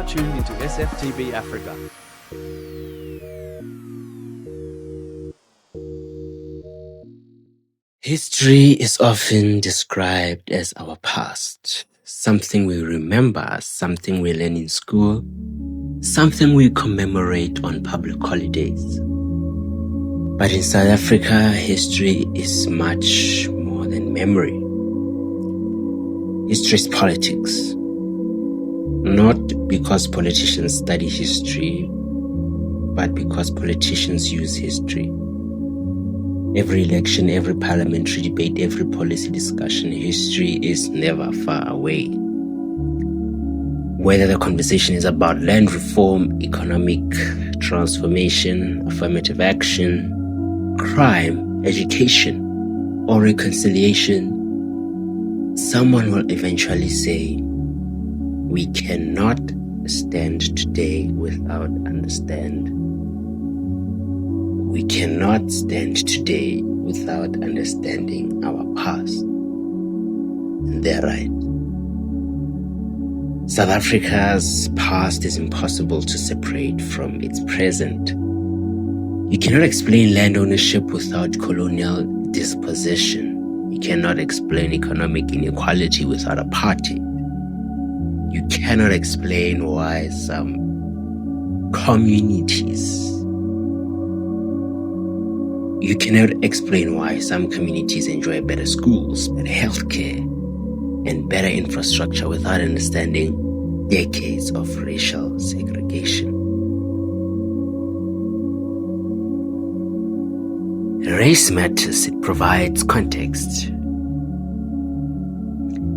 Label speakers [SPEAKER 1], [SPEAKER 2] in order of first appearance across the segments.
[SPEAKER 1] now tuned into SFTV Africa.
[SPEAKER 2] History is often described as our past, something we remember, something we learn in school, something we commemorate on public holidays. But in South Africa, history is much more than memory. History is politics. Not because politicians study history, but because politicians use history. Every election, every parliamentary debate, every policy discussion, history is never far away. Whether the conversation is about land reform, economic transformation, affirmative action, crime, education, or reconciliation, someone will eventually say, we cannot stand today without understand. We cannot stand today without understanding our past. And they're right. South Africa's past is impossible to separate from its present. You cannot explain land ownership without colonial dispossession. You cannot explain economic inequality without apartheid. You cannot explain why some communities enjoy better schools, better healthcare, and better infrastructure without understanding decades of racial segregation. Race matters. It provides context.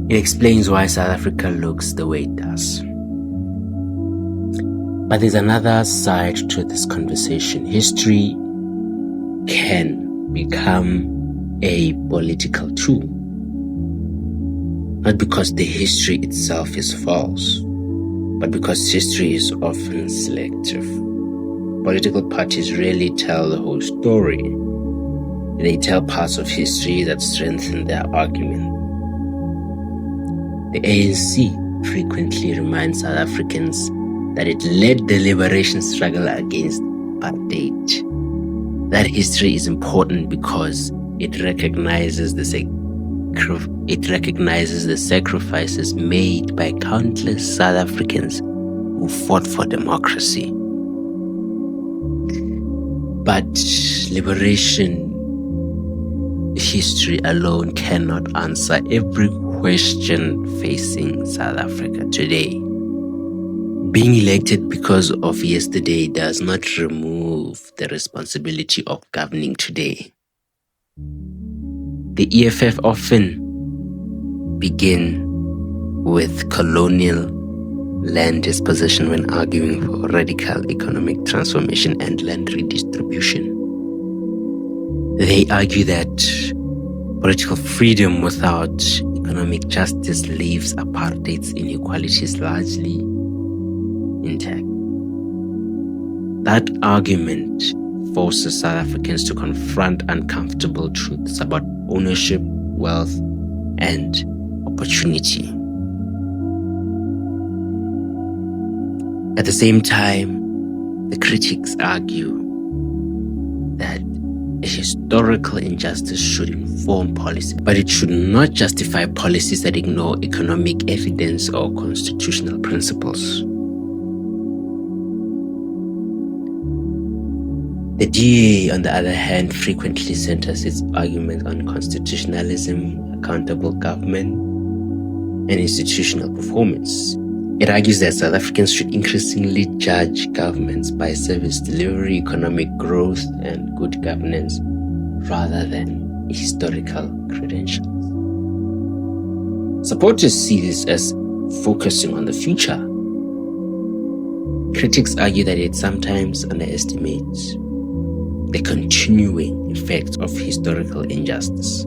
[SPEAKER 2] It explains why South Africa looks the way it does. But there's another side to this conversation. History can become a political tool. Not because the history itself is false, but because history is often selective. Political parties rarely tell the whole story. They tell parts of history that strengthen their argument. The ANC frequently reminds South Africans that it led the liberation struggle against apartheid. That history is important because it recognizes the sacrifices made by countless South Africans who fought for democracy. But liberation history alone cannot answer every question facing South Africa today. Being elected because of yesterday does not remove the responsibility of governing today. The EFF often begin with colonial land disposition when arguing for radical economic transformation and land redistribution. They argue that political freedom without economic justice leaves apartheid's inequalities largely intact. That argument forces South Africans to confront uncomfortable truths about ownership, wealth, and opportunity. At the same time, the critics argue that a historical injustice should inform policy, but it should not justify policies that ignore economic evidence or constitutional principles. The DA, on the other hand, frequently centers its argument on constitutionalism, accountable government, and institutional performance. It argues that South Africans should increasingly judge governments by service delivery, economic growth, and good governance rather than historical credentials. Supporters see this as focusing on the future. Critics argue that it sometimes underestimates the continuing effects of historical injustice.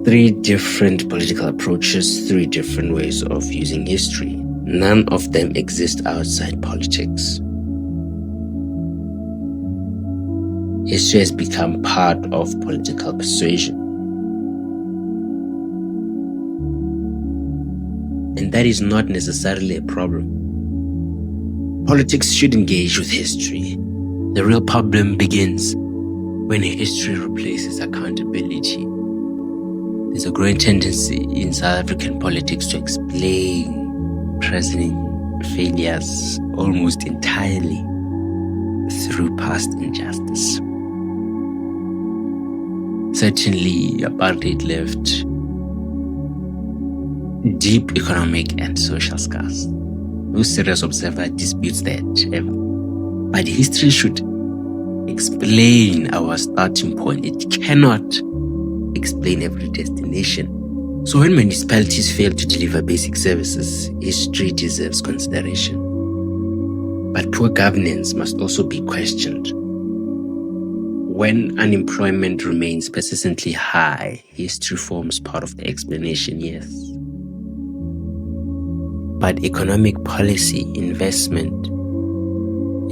[SPEAKER 2] Three different political approaches, three different ways of using history. None of them exist outside politics. History has become part of political persuasion. that is not necessarily a problem. Politics should engage with history. The real problem begins when history replaces accountability. There's a growing tendency in South African politics to explain present failures almost entirely through past injustice. Certainly, apartheid left deep economic and social scars. No serious observer disputes that. But history should explain our starting point. It cannot explain every destination. So when municipalities fail to deliver basic services, history deserves consideration. But poor governance must also be questioned. When unemployment remains persistently high, history forms part of the explanation, yes. But economic policy, investment,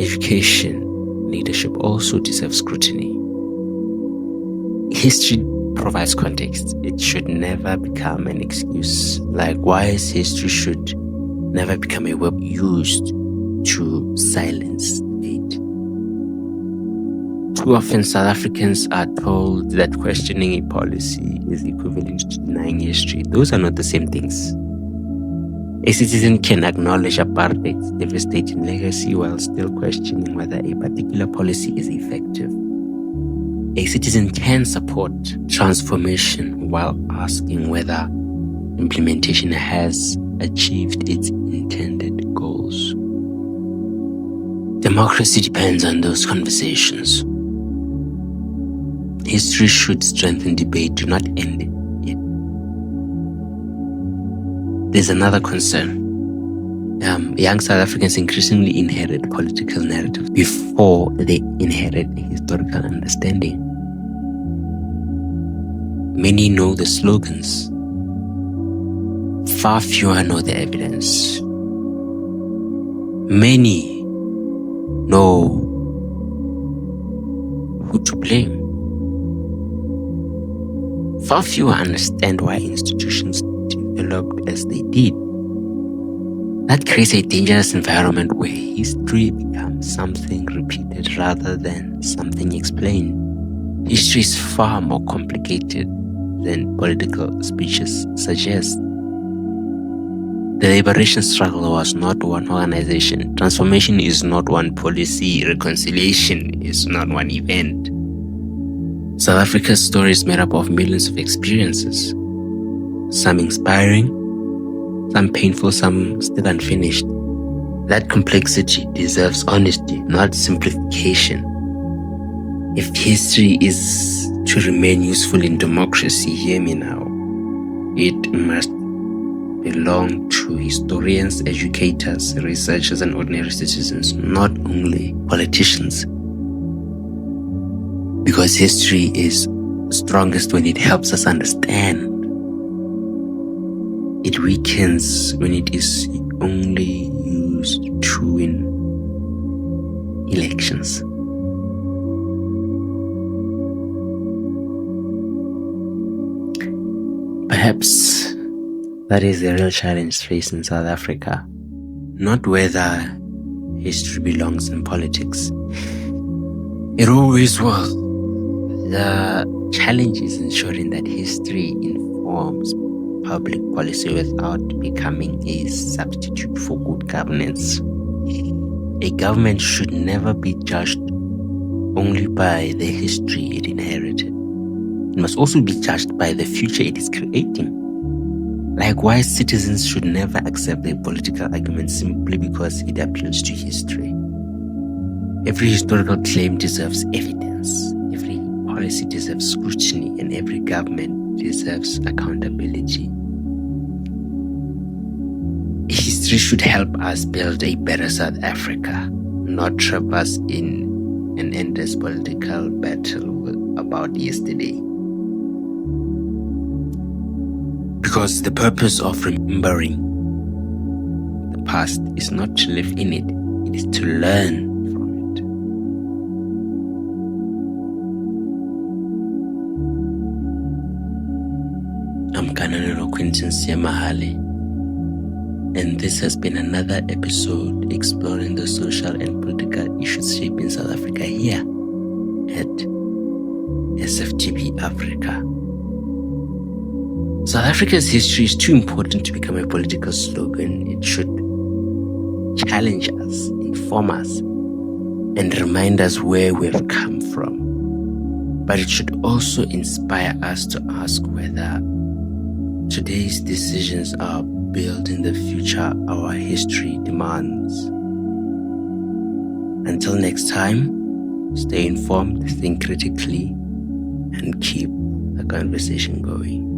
[SPEAKER 2] education, leadership also deserve scrutiny. History provides context. It should never become an excuse. Likewise, history should never become a web used to silence debate. Too often, South Africans are told that questioning a policy is equivalent to denying history. Those are not the same things. A citizen can acknowledge apartheid's devastating legacy while still questioning whether a particular policy is effective. A citizen can support transformation while asking whether implementation has achieved its intended goals. Democracy depends on those conversations. History should strengthen debate, do not end it. There's another concern. Young South Africans increasingly inherit political narratives before they inherit historical understanding. Many know the slogans. Far fewer know the evidence. Many know who to blame. Far fewer understand why institutions developed as they did. That creates a dangerous environment where history becomes something repeated rather than something explained. History is far more complicated than political speeches suggest. The liberation struggle was not one organization. Transformation is not one policy. Reconciliation is not one event. South Africa's story is made up of millions of experiences. Some inspiring, some painful, some still unfinished. That complexity deserves honesty, not simplification. If history is to remain useful in democracy, hear me now, it must belong to historians, educators, researchers, and ordinary citizens, not only politicians. Because history is strongest when it helps us understand. It weakens when it is only used to win elections. Perhaps that is the real challenge facing South Africa. Not whether history belongs in politics. It always will. The challenge is ensuring that history informs public policy without becoming a substitute for good governance. A government should never be judged only by the history it inherited. It must also be judged by the future it is creating. Likewise, citizens should never accept a political argument simply because it appeals to history. Every historical claim deserves evidence. Every policy deserves scrutiny, and every government deserves accountability. History should help us build a better South Africa, not trap us in an endless political battle about yesterday. Because the purpose of remembering the past is not to live in it, it is to learn from it. I'm Kananelo Seemahale. and this has been another episode exploring the social and political issues shaping South Africa here at SFTB Africa. South Africa's history is too important to become a political slogan. It should challenge us, inform us, and remind us where we've come from. But it should also inspire us to ask whether today's decisions are building the future our history demands. Until next time, stay informed, think critically, and keep the conversation going.